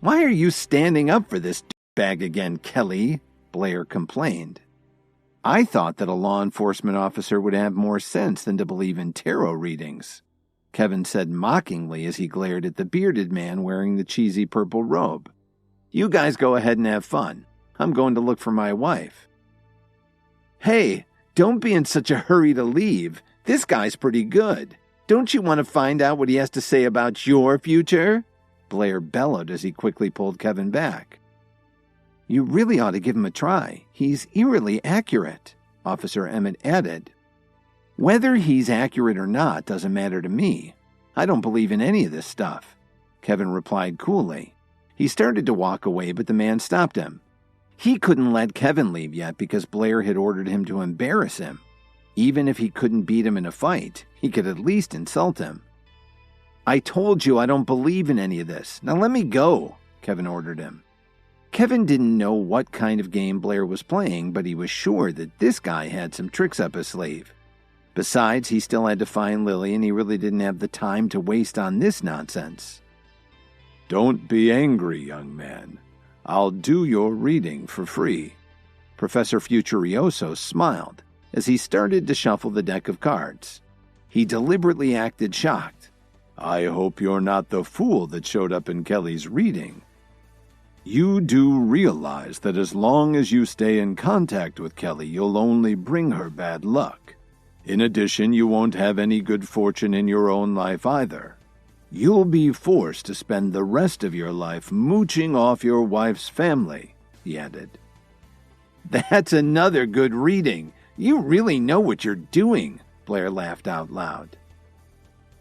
"Why are you standing up for this bag again, Kelly?" Blair complained. "I thought that a law enforcement officer would have more sense than to believe in tarot readings," Kevin said mockingly as he glared at the bearded man wearing the cheesy purple robe. "You guys go ahead and have fun. I'm going to look for my wife." "Hey, don't be in such a hurry to leave. This guy's pretty good. Don't you want to find out what he has to say about your future?" Blair bellowed as he quickly pulled Kevin back. "You really ought to give him a try. He's eerily accurate," Officer Emmett added. "Whether he's accurate or not doesn't matter to me. I don't believe in any of this stuff," Kevin replied coolly. He started to walk away, but the man stopped him. He couldn't let Kevin leave yet because Blair had ordered him to embarrass him. Even if he couldn't beat him in a fight, he could at least insult him. "I told you I don't believe in any of this. Now let me go," Kevin ordered him. Kevin didn't know what kind of game Blair was playing, but he was sure that this guy had some tricks up his sleeve. Besides, he still had to find Lily, and he really didn't have the time to waste on this nonsense. "Don't be angry, young man. I'll do your reading for free." Professor Futurioso smiled as he started to shuffle the deck of cards. He deliberately acted shocked. "I hope you're not the fool that showed up in Kelly's reading. You do realize that as long as you stay in contact with Kelly, you'll only bring her bad luck. In addition, you won't have any good fortune in your own life either. You'll be forced to spend the rest of your life mooching off your wife's family," he added. "That's another good reading. You really know what you're doing," Blair laughed out loud.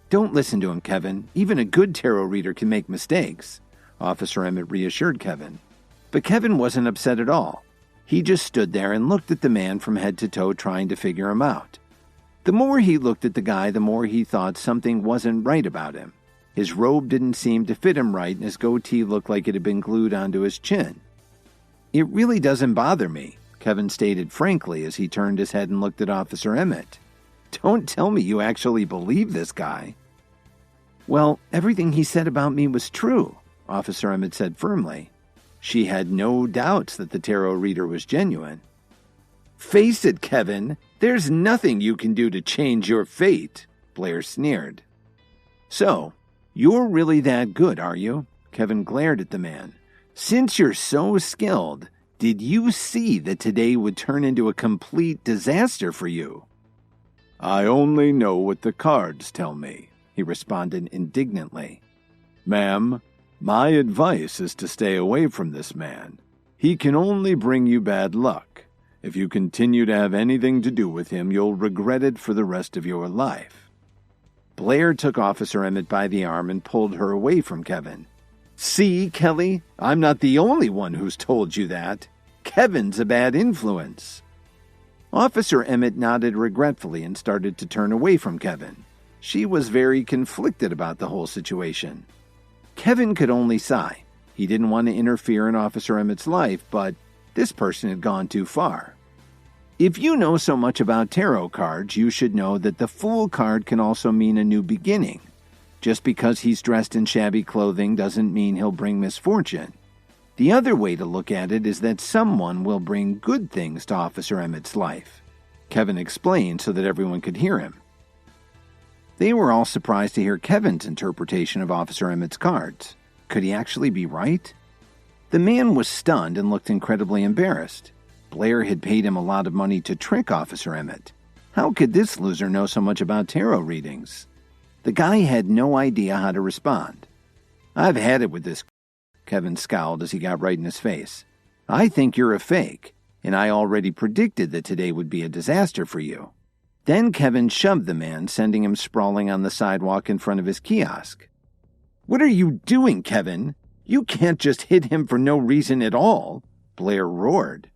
"Don't listen to him, Kevin. Even a good tarot reader can make mistakes," Officer Emmett reassured Kevin. But Kevin wasn't upset at all. He just stood there and looked at the man from head to toe, trying to figure him out. The more he looked at the guy, the more he thought something wasn't right about him. His robe didn't seem to fit him right, and his goatee looked like it had been glued onto his chin. "It really doesn't bother me," Kevin stated frankly as he turned his head and looked at Officer Emmett. "Don't tell me you actually believe this guy." "Well, everything he said about me was true," Officer Emmett said firmly. She had no doubts that the tarot reader was genuine. "Face it, Kevin. There's nothing you can do to change your fate," Blair sneered. "So, you're really that good, are you?" Kevin glared at the man. "Since you're so skilled, did you see that today would turn into a complete disaster for you?" "I only know what the cards tell me," he responded indignantly. "Ma'am, my advice is to stay away from this man. He can only bring you bad luck. If you continue to have anything to do with him, you'll regret it for the rest of your life." Blair took Officer Emmett by the arm and pulled her away from Kevin. "See, Kelly, I'm not the only one who's told you that. Kevin's a bad influence." Officer Emmett nodded regretfully and started to turn away from Kevin. She was very conflicted about the whole situation. Kevin could only sigh. He didn't want to interfere in Officer Emmett's life, but this person had gone too far. If you know so much about tarot cards, you should know that the Fool card can also mean a new beginning. Just because he's dressed in shabby clothing doesn't mean he'll bring misfortune. The other way to look at it is that someone will bring good things to Officer Emmett's life, Kevin explained so that everyone could hear him. They were all surprised to hear Kevin's interpretation of Officer Emmett's cards. Could he actually be right? The man was stunned and looked incredibly embarrassed. Blair had paid him a lot of money to trick Officer Emmett. How could this loser know so much about tarot readings? The guy had no idea how to respond. "I've had it with this," Kevin scowled as he got right in his face. "I think you're a fake, and I already predicted that today would be a disaster for you." Then Kevin shoved the man, sending him sprawling on the sidewalk in front of his kiosk. "What are you doing, Kevin? You can't just hit him for no reason at all," Blair roared.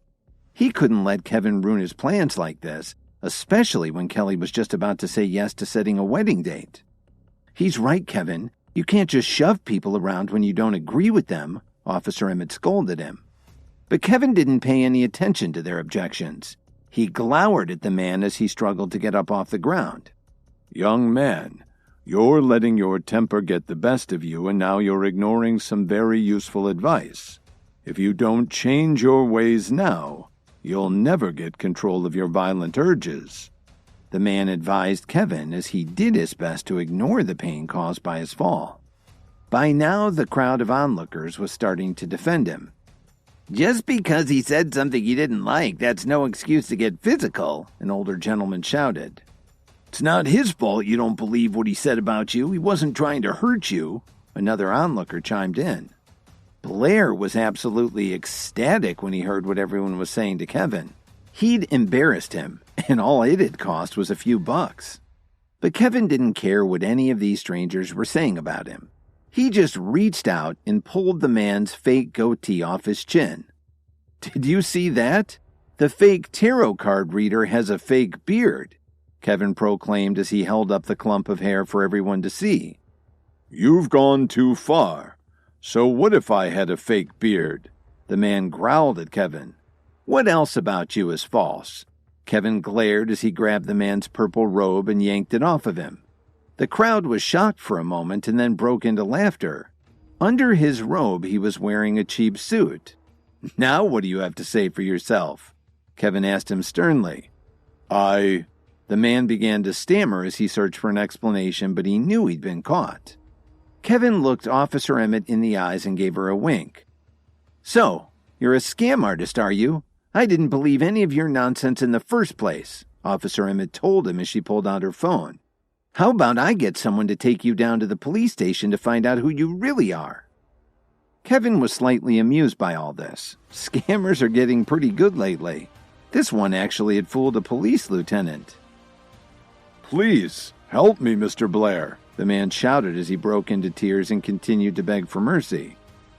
He couldn't let Kevin ruin his plans like this, especially when Kelly was just about to say yes to setting a wedding date. "He's right, Kevin. You can't just shove people around when you don't agree with them," Officer Emmett scolded him. But Kevin didn't pay any attention to their objections. He glowered at the man as he struggled to get up off the ground. "Young man, You're letting your temper get the best of you, and now you're ignoring some very useful advice. If you don't change your ways now, you'll never get control of your violent urges." The man advised Kevin as he did his best to ignore the pain caused by his fall. By now, the crowd of onlookers was starting to defend him. "Just because he said something you didn't like, that's no excuse to get physical," an older gentleman shouted. "It's not his fault you don't believe what he said about you. He wasn't trying to hurt you," another onlooker chimed in. Blair was absolutely ecstatic when he heard what everyone was saying to Kevin. He'd embarrassed him, and all it had cost was a few bucks. But Kevin didn't care what any of these strangers were saying about him. He just reached out and pulled the man's fake goatee off his chin. "Did you see that? The fake tarot card reader has a fake beard," Kevin proclaimed as he held up the clump of hair for everyone to see. "You've gone too far. So what if I had a fake beard?" The man growled at Kevin. "What else about you is false?" Kevin glared as he grabbed the man's purple robe and yanked it off of him. The crowd was shocked for a moment and then broke into laughter. Under his robe, he was wearing a cheap suit. "Now what do you have to say for yourself?" Kevin asked him sternly. The man began to stammer as he searched for an explanation, but he knew he'd been caught. Kevin looked Officer Emmett in the eyes and gave her a wink. "So, you're a scam artist, are you? I didn't believe any of your nonsense in the first place," Officer Emmett told him as she pulled out her phone. "How about I get someone to take you down to the police station to find out who you really are?" Kevin was slightly amused by all this. Scammers are getting pretty good lately. This one actually had fooled a police lieutenant. "Please, help me, Mr. Blair," the man shouted as he broke into tears and continued to beg for mercy.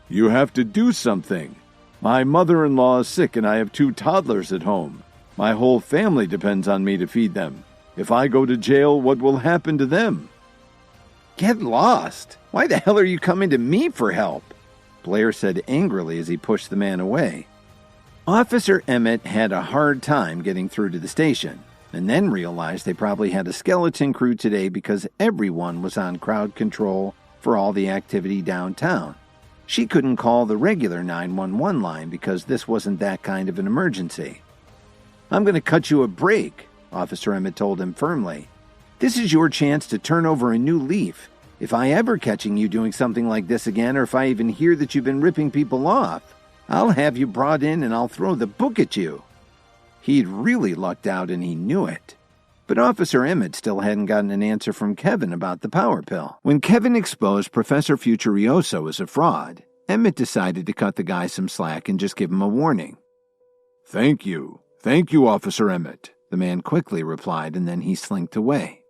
"You have to do something. My mother-in-law is sick and I have 2 toddlers at home. My whole family depends on me to feed them. If I go to jail, what will happen to them?" "Get lost! Why the hell are you coming to me for help?" Blair said angrily as he pushed the man away. Officer Emmett had a hard time getting through to the station, and then realized they probably had a skeleton crew today because everyone was on crowd control for all the activity downtown. She couldn't call the regular 911 line because this wasn't that kind of an emergency. "I'm going to cut you a break," Officer Emmett told him firmly. "This is your chance to turn over a new leaf. If I ever catching you doing something like this again, or if I even hear that you've been ripping people off, I'll have you brought in and I'll throw the book at you." He'd really lucked out and he knew it. But Officer Emmett still hadn't gotten an answer from Kevin about the power pill. When Kevin exposed Professor Futurioso as a fraud, Emmett decided to cut the guy some slack and just give him a warning. Thank you, Officer Emmett," the man quickly replied, and then he slinked away.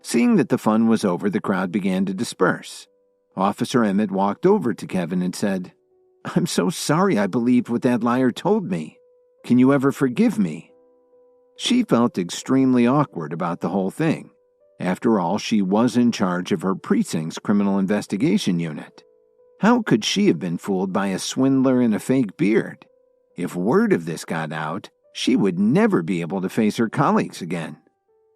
Seeing that the fun was over, the crowd began to disperse. Officer Emmett walked over to Kevin and said, "I'm so sorry I believed what that liar told me. Can you ever forgive me?" She felt extremely awkward about the whole thing. After all, she was in charge of her precinct's criminal investigation unit. How could she have been fooled by a swindler in a fake beard? If word of this got out, she would never be able to face her colleagues again.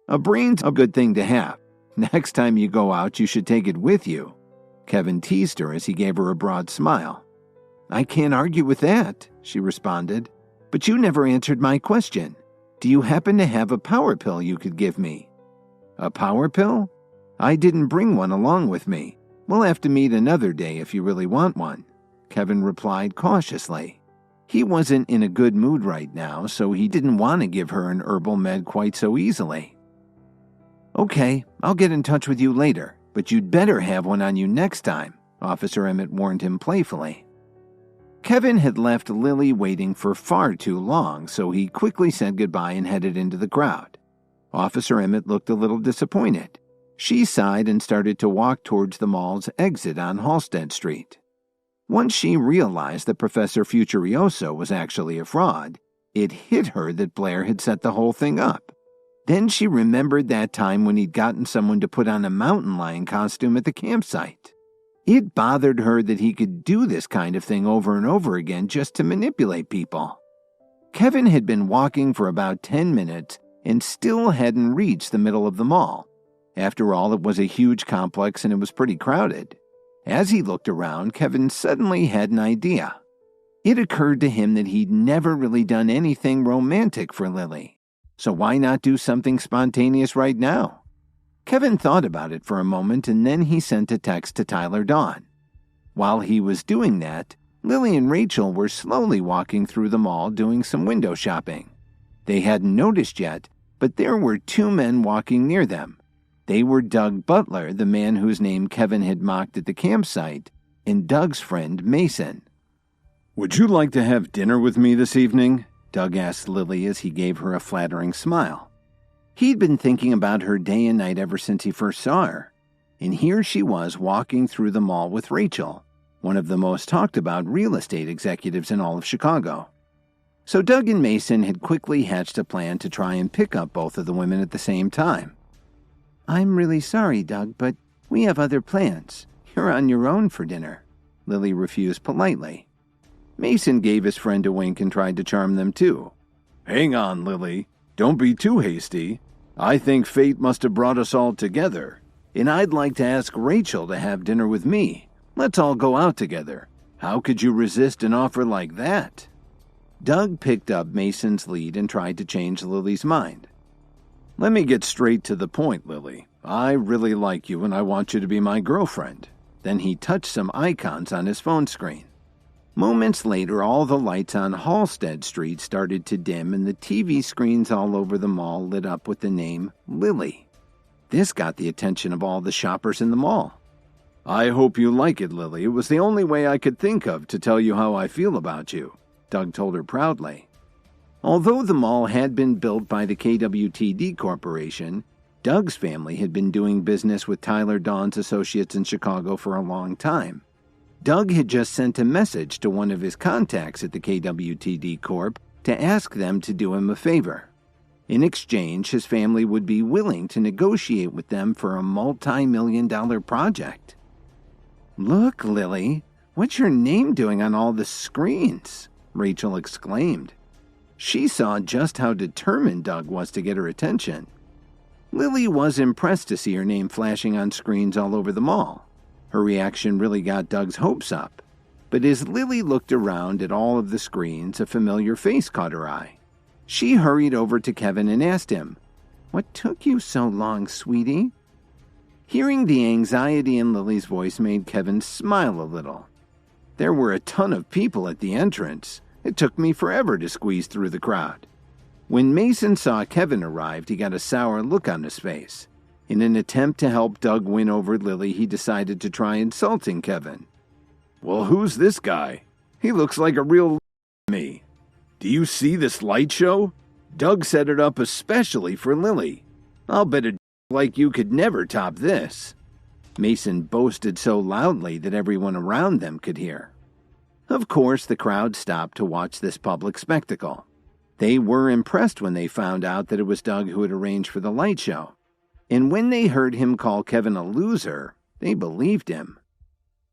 A brain's a good thing to have. Next time you go out, you should take it with you. Kevin teased her as he gave her a broad smile. "I can't argue with that," she responded. "But you never answered my question. Do you happen to have a power pill you could give me?" "A power pill? I didn't bring one along with me. We'll have to meet another day if you really want one," Kevin replied cautiously. He wasn't in a good mood right now, so he didn't want to give her an herbal med quite so easily. "Okay, I'll get in touch with you later, but you'd better have one on you next time," Officer Emmett warned him playfully. Kevin had left Lily waiting for far too long, so he quickly said goodbye and headed into the crowd. Officer Emmett looked a little disappointed. She sighed and started to walk towards the mall's exit on Halsted Street. Once she realized that Professor Futurioso was actually a fraud, it hit her that Blair had set the whole thing up. Then she remembered that time when he'd gotten someone to put on a mountain lion costume at the campsite. It bothered her that he could do this kind of thing over and over again just to manipulate people. Kevin had been walking for about 10 minutes and still hadn't reached the middle of the mall. After all, it was a huge complex and it was pretty crowded. As he looked around, Kevin suddenly had an idea. It occurred to him that he'd never really done anything romantic for Lily. So why not do something spontaneous right now? Kevin thought about it for a moment and then he sent a text to Tyler Dawn. While he was doing that, Lily and Rachel were slowly walking through the mall doing some window shopping. They hadn't noticed yet, but there were two men walking near them. They were Doug Butler, the man whose name Kevin had mocked at the campsite, and Doug's friend Mason. "Would you like to have dinner with me this evening?" Doug asked Lily as he gave her a flattering smile. He'd been thinking about her day and night ever since he first saw her, and here she was walking through the mall with Rachel, one of the most talked about real estate executives in all of Chicago. So Doug and Mason had quickly hatched a plan to try and pick up both of the women at the same time. "I'm really sorry, Doug, but we have other plans. You're on your own for dinner," Lily refused politely. Mason gave his friend a wink and tried to charm them too. "Hang on, Lily. Don't be too hasty. I think fate must have brought us all together, and I'd like to ask Rachel to have dinner with me. Let's all go out together. How could you resist an offer like that?" Doug picked up Mason's lead and tried to change Lily's mind. "Let me get straight to the point, Lily. I really like you and I want you to be my girlfriend." Then he touched some icons on his phone screen. Moments later, all the lights on Halsted Street started to dim and the TV screens all over the mall lit up with the name Lily. This got the attention of all the shoppers in the mall. "I hope you like it, Lily. It was the only way I could think of to tell you how I feel about you," Doug told her proudly. Although the mall had been built by the KWTD Corporation, Doug's family had been doing business with Tyler Dawn's associates in Chicago for a long time. Doug had just sent a message to one of his contacts at the KWTD Corp to ask them to do him a favor. In exchange, his family would be willing to negotiate with them for a multi-million-dollar project. "Look, Lily, what's your name doing on all the screens?" Rachel exclaimed. She saw just how determined Doug was to get her attention. Lily was impressed to see her name flashing on screens all over the mall. Her reaction really got Doug's hopes up. But as Lily looked around at all of the screens, a familiar face caught her eye. She hurried over to Kevin and asked him, "What took you so long, sweetie?" Hearing the anxiety in Lily's voice made Kevin smile a little. "There were a ton of people at the entrance. It took me forever to squeeze through the crowd." When Mason saw Kevin arrived, he got a sour look on his face. In an attempt to help Doug win over Lily, he decided to try insulting Kevin. "Well, who's this guy? He looks like a real to me. Do you see this light show? Doug set it up especially for Lily. I'll bet a like you could never top this." Mason boasted so loudly that everyone around them could hear. Of course, the crowd stopped to watch this public spectacle. They were impressed when they found out that it was Doug who had arranged for the light show. And when they heard him call Kevin a loser, they believed him.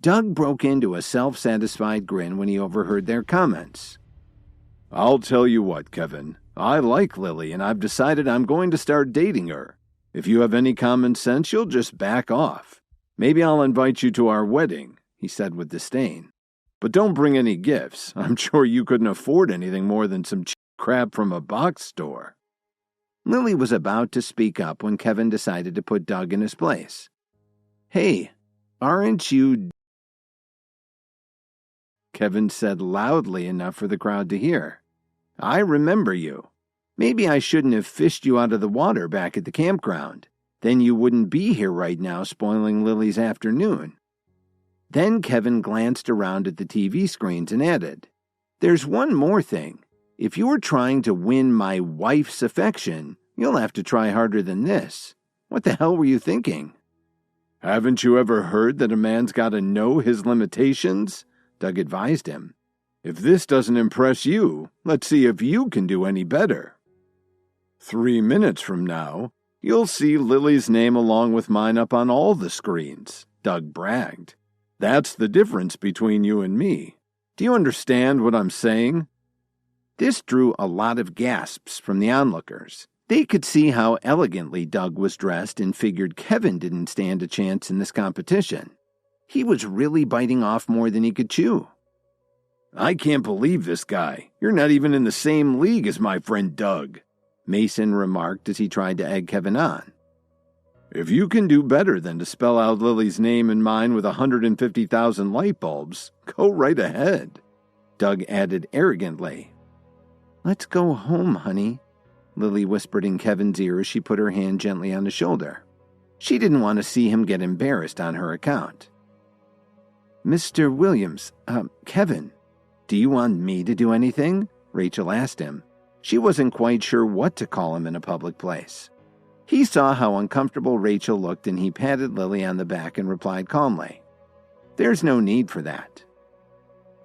Doug broke into a self-satisfied grin when he overheard their comments. "I'll tell you what, Kevin. I like Lily and I've decided I'm going to start dating her. If you have any common sense, you'll just back off. Maybe I'll invite you to our wedding," he said with disdain. "But don't bring any gifts. I'm sure you couldn't afford anything more than some cheap crap from a box store." Lily was about to speak up when Kevin decided to put Doug in his place. "Hey, aren't you?" Kevin said loudly enough for the crowd to hear. "I remember you. Maybe I shouldn't have fished you out of the water back at the campground. Then you wouldn't be here right now spoiling Lily's afternoon." Then Kevin glanced around at the TV screens and added, "There's one more thing. If you're trying to win my wife's affection, you'll have to try harder than this. What the hell were you thinking?" "Haven't you ever heard that a man's got to know his limitations?" Doug advised him. "If this doesn't impress you, let's see if you can do any better. 3 minutes from now, you'll see Lily's name along with mine up on all the screens," Doug bragged. "That's the difference between you and me. Do you understand what I'm saying?" This drew a lot of gasps from the onlookers. They could see how elegantly Doug was dressed and figured Kevin didn't stand a chance in this competition. He was really biting off more than he could chew. I can't believe this guy. You're not even in the same league as my friend Doug, Mason remarked as he tried to egg Kevin on. If you can do better than to spell out Lily's name and mine with 150,000 light bulbs, go right ahead, Doug added arrogantly. Let's go home, honey, Lily whispered in Kevin's ear as she put her hand gently on his shoulder. She didn't want to see him get embarrassed on her account. Mr. Williams, Kevin, do you want me to do anything? Rachel asked him. She wasn't quite sure what to call him in a public place. He saw how uncomfortable Rachel looked and he patted Lily on the back and replied calmly, There's no need for that.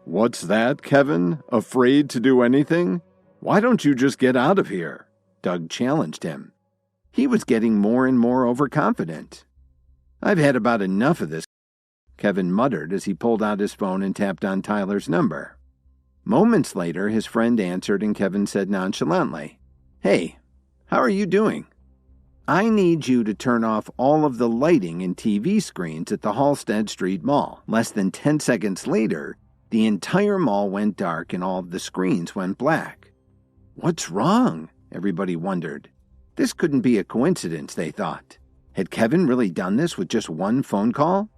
What's that, Kevin? Afraid to do anything? Why don't you just get out of here? Doug challenged him. He was getting more and more overconfident. I've had about enough of this, Kevin muttered as he pulled out his phone and tapped on Tyler's number. Moments later, his friend answered and Kevin said nonchalantly, Hey, how are you doing? I need you to turn off all of the lighting and TV screens at the Halstead Street Mall. Less than 10 seconds later, the entire mall went dark and all of the screens went black. What's wrong? Everybody wondered. This couldn't be a coincidence, they thought. Had Kevin really done this with just one phone call?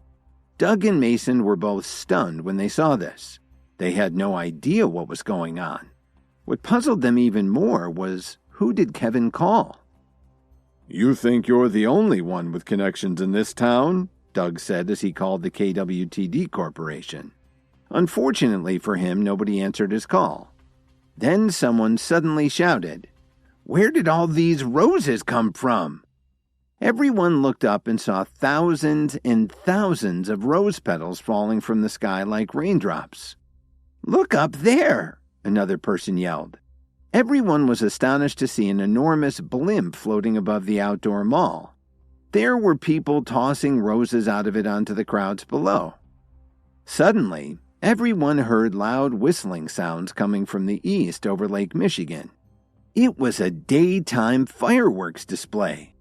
Doug and Mason were both stunned when they saw this. They had no idea what was going on. What puzzled them even more was, who did Kevin call? You think you're the only one with connections in this town? Doug said as he called the KWTD Corporation. Unfortunately for him, nobody answered his call. Then someone suddenly shouted, Where did all these roses come from? Everyone looked up and saw thousands and thousands of rose petals falling from the sky like raindrops. Look up there, another person yelled. Everyone was astonished to see an enormous blimp floating above the outdoor mall. There were people tossing roses out of it onto the crowds below. Suddenly, everyone heard loud whistling sounds coming from the east over Lake Michigan. It was a daytime fireworks display.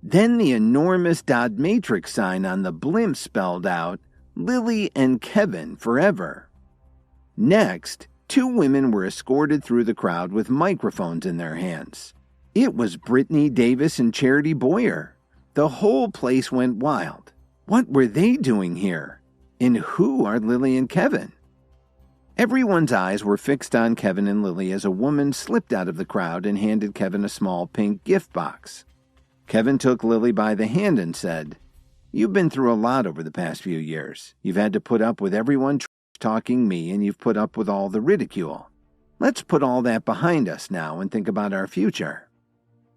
Then the enormous dot matrix sign on the blimp spelled out, Lily and Kevin forever. Next, two women were escorted through the crowd with microphones in their hands. It was Brittany Davis and Charity Boyer. The whole place went wild. What were they doing here? And who are Lily and Kevin? Everyone's eyes were fixed on Kevin and Lily as a woman slipped out of the crowd and handed Kevin a small pink gift box. Kevin took Lily by the hand and said, You've been through a lot over the past few years. You've had to put up with everyone talking me, and you've put up with all the ridicule. Let's put all that behind us now and think about our future.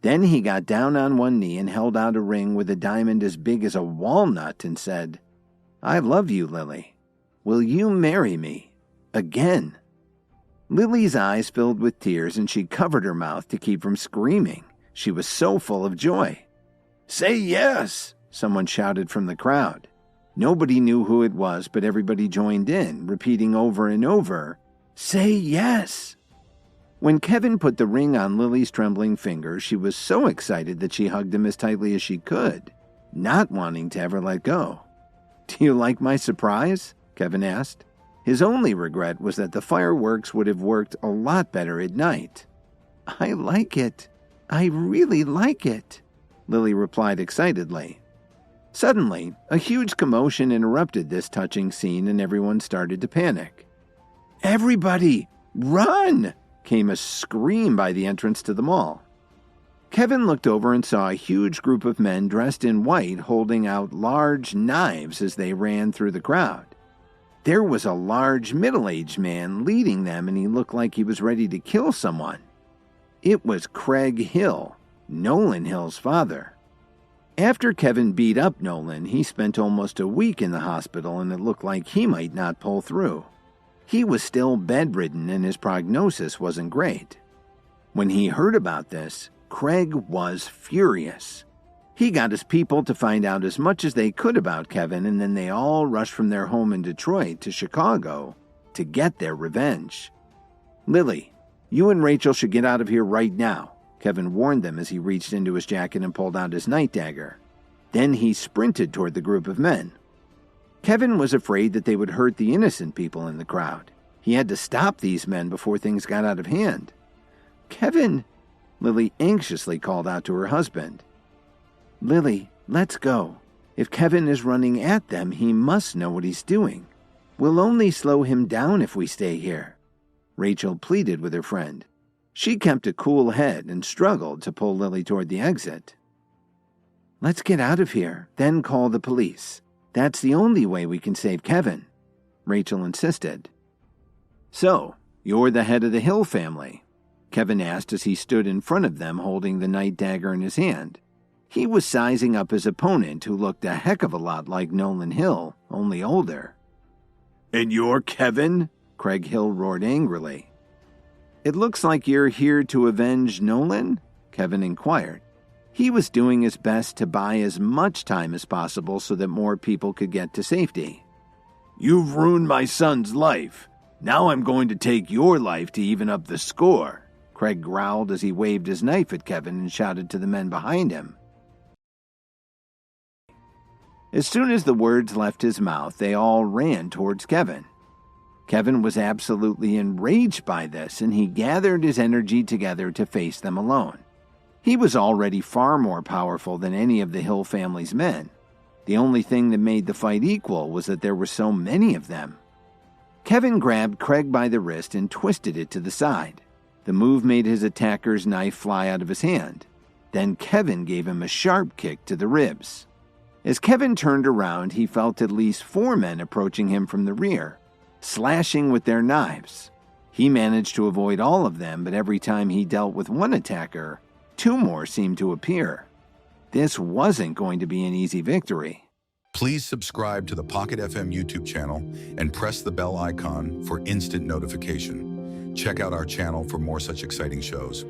Then he got down on one knee and held out a ring with a diamond as big as a walnut and said, I love you, Lily. Will you marry me? Again. Lily's eyes filled with tears and she covered her mouth to keep from screaming. She was so full of joy. Say yes, someone shouted from the crowd. Nobody knew who it was, but everybody joined in, repeating over and over, Say yes. When Kevin put the ring on Lily's trembling finger, she was so excited that she hugged him as tightly as she could, not wanting to ever let go. Do you like my surprise? Kevin asked. His only regret was that the fireworks would have worked a lot better at night. I like it. I really like it, Lily replied excitedly. Suddenly, a huge commotion interrupted this touching scene and everyone started to panic. Everybody, run! Came a scream by the entrance to the mall. Kevin looked over and saw a huge group of men dressed in white holding out large knives as they ran through the crowd. There was a large middle-aged man leading them and he looked like he was ready to kill someone. It was Craig Hill, Nolan Hill's father. After Kevin beat up Nolan, he spent almost a week in the hospital and it looked like he might not pull through. He was still bedridden and his prognosis wasn't great. When he heard about this, Craig was furious. He got his people to find out as much as they could about Kevin and then they all rushed from their home in Detroit to Chicago to get their revenge. Lily, you and Rachel should get out of here right now. Kevin warned them as he reached into his jacket and pulled out his night dagger. Then he sprinted toward the group of men. Kevin was afraid that they would hurt the innocent people in the crowd. He had to stop these men before things got out of hand. "Kevin," Lily anxiously called out to her husband. "Lily, let's go. If Kevin is running at them, he must know what he's doing. We'll only slow him down if we stay here," Rachel pleaded with her friend. She kept a cool head and struggled to pull Lily toward the exit. "Let's get out of here, then call the police. That's the only way we can save Kevin," Rachel insisted. "So, you're the head of the Hill family?" Kevin asked as he stood in front of them holding the night dagger in his hand. He was sizing up his opponent, who looked a heck of a lot like Nolan Hill, only older. "And you're Kevin?" Craig Hill roared angrily. "It looks like you're here to avenge Nolan?" Kevin inquired. He was doing his best to buy as much time as possible so that more people could get to safety. "You've ruined my son's life. Now I'm going to take your life to even up the score," Craig growled as he waved his knife at Kevin and shouted to the men behind him. As soon as the words left his mouth, they all ran towards Kevin. Kevin was absolutely enraged by this, and he gathered his energy together to face them alone. He was already far more powerful than any of the Hill family's men. The only thing that made the fight equal was that there were so many of them. Kevin grabbed Craig by the wrist and twisted it to the side. The move made his attacker's knife fly out of his hand. Then Kevin gave him a sharp kick to the ribs. As Kevin turned around, he felt at least 4 men approaching him from the rear, slashing with their knives. He managed to avoid all of them, but every time he dealt with one attacker, 2 more seemed to appear. This wasn't going to be an easy victory. Please subscribe to the Pocket FM YouTube channel and press the bell icon for instant notification. Check out our channel for more such exciting shows.